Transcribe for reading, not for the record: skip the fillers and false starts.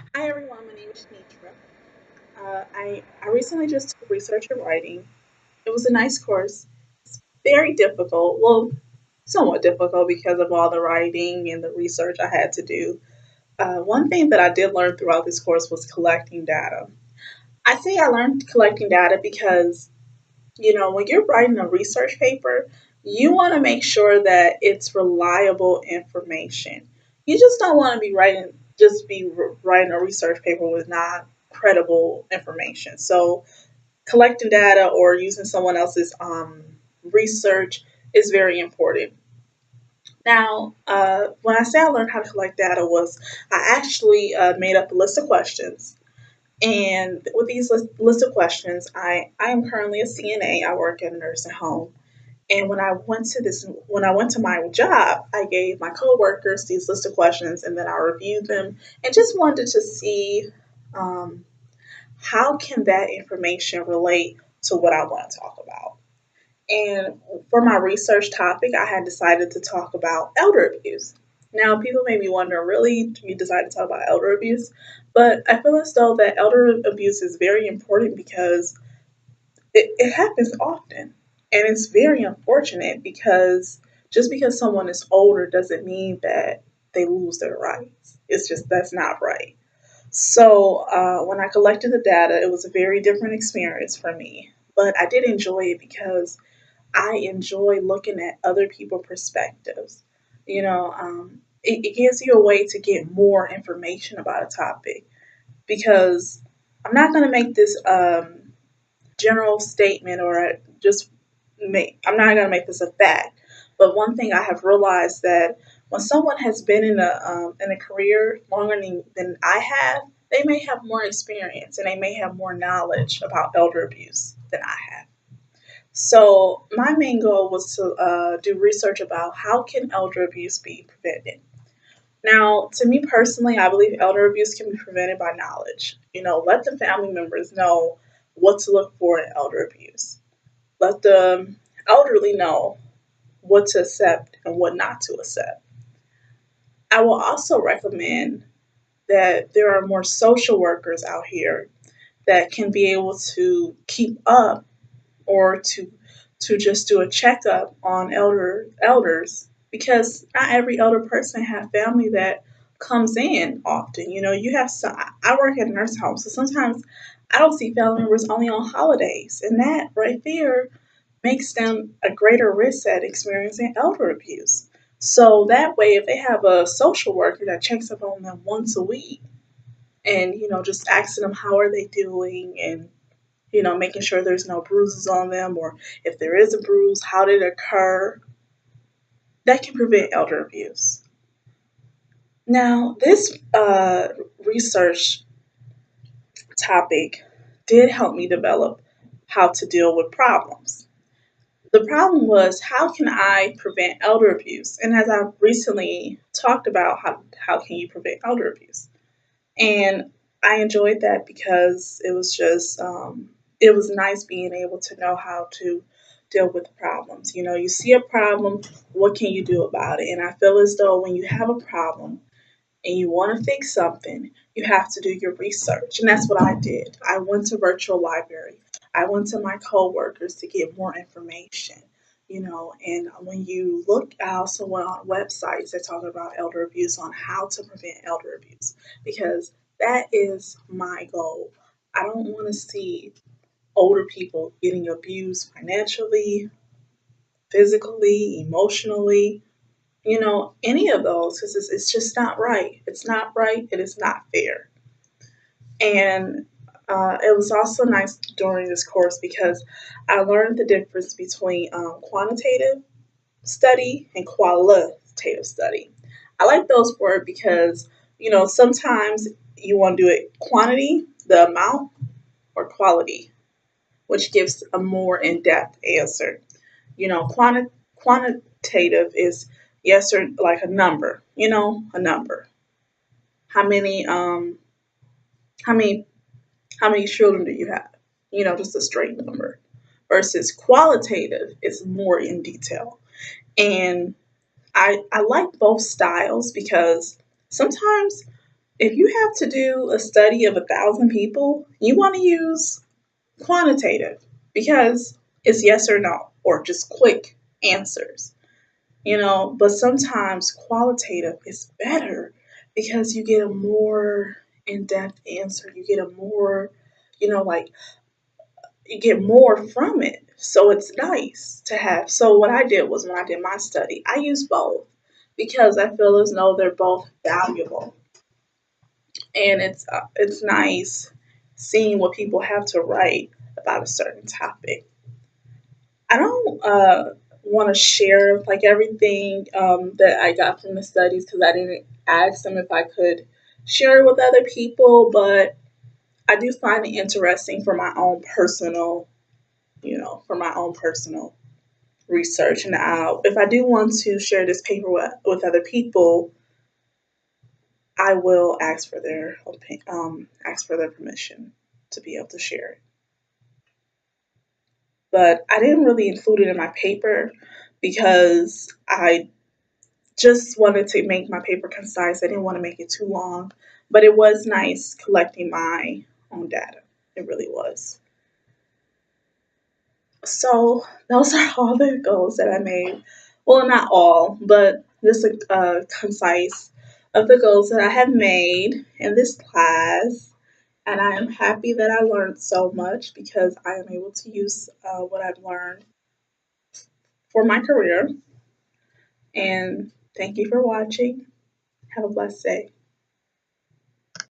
Hi everyone, my name is Nitra. I recently just took research and writing. It was a nice course. It's very difficult, well, somewhat difficult because of all the writing and the research I had to do. One thing that I did learn throughout this course was collecting data. I say I learned collecting data because when you're writing a research paper, you want to make sure that it's reliable information. You just don't want to be writing a research paper with not credible information. So collecting data or using someone else's research is very important. Now, when I say I learned how to collect data was I actually made up a list of questions, and with these list of questions, I am currently a CNA. I work at a nursing home. And when I went to my job, I gave my coworkers these list of questions, and then I reviewed them and just wanted to see um, how can that information relate to what I want to talk about. And for my research topic, I had decided to talk about elder abuse. Now, people may be wondering, really, you decided to talk about elder abuse? But I feel as though that elder abuse is very important because it happens often. And it's very unfortunate because just because someone is older doesn't mean that they lose their rights. It's just that's not right. So when I collected the data, it was a very different experience for me. But I did enjoy it because I enjoy looking at other people's perspectives. It gives you a way to get more information about a topic because I'm not going to make this general statement or just I'm not going to make this a fact. But one thing I have realized that when someone has been in a career longer than I have, they may have more experience and they may have more knowledge about elder abuse than I have. So my main goal was to do research about how can elder abuse be prevented. Now, to me personally, I believe elder abuse can be prevented by knowledge. Let the family members know what to look for in elder abuse. Let the elderly know what to accept and what not to accept. I will also recommend that there are more social workers out here that can be able to keep up or to just do a checkup on elders because not every elder person have family that comes in often. You have some. I work at a nursing home, so sometimes I don't see family members only on holidays, and that right there makes them a greater risk at experiencing elder abuse. So that way, if they have a social worker that checks up on them once a week and just asking them how are they doing and making sure there's no bruises on them, or if there is a bruise, how did it occur? That can prevent elder abuse. Now, this research topic did help me develop how to deal with problems. The problem was how can I prevent elder abuse? And as I recently talked about, how can you prevent elder abuse? And I enjoyed that because it was nice being able to know how to deal with problems. You see a problem, what can you do about it? And I feel as though when you have a problem and you want to fix something, you have to do your research. And that's what I did. I went to virtual library. I went to my coworkers to get more information. And when you look, I also went on websites that talk about elder abuse on how to prevent elder abuse because that is my goal. I don't want to see older people getting abused financially, physically, emotionally, any of those because it's just not right. It's not right. It is not fair. And it was also nice during this course because I learned the difference between quantitative study and qualitative study. I like those words because, sometimes you want to do it quantity, the amount, or quality, which gives a more in depth answer. Quantitative is yes or like a number, a number. How many how many how many children do you have? Just a straight number. Versus qualitative is more in detail. And I like both styles because sometimes If you have to do a study of 1,000 people, you want to use quantitative because it's yes or no or just quick answers, but sometimes qualitative is better because you get a more in-depth answer. You get a more, like you get more from it. So it's nice to have. So what I did was when I did my study, I used both because I feel as though they're both valuable, and it's nice seeing what people have to write about a certain topic. I don't want to share like everything that I got from the studies because I didn't ask them if I could share it with other people, but I do find it interesting for my own personal, for my own personal research. And if I do want to share this paper with other people, I will ask for their permission to be able to share it. But I didn't really include it in my paper because I just wanted to make my paper concise. I didn't want to make it too long, but it was nice collecting my own data. It really was. So those are all the goals that I made. Well, not all, but just a concise of the goals that I have made in this class. And I am happy that I learned so much because I am able to use what I've learned for my career. And thank you for watching. Have a blessed day.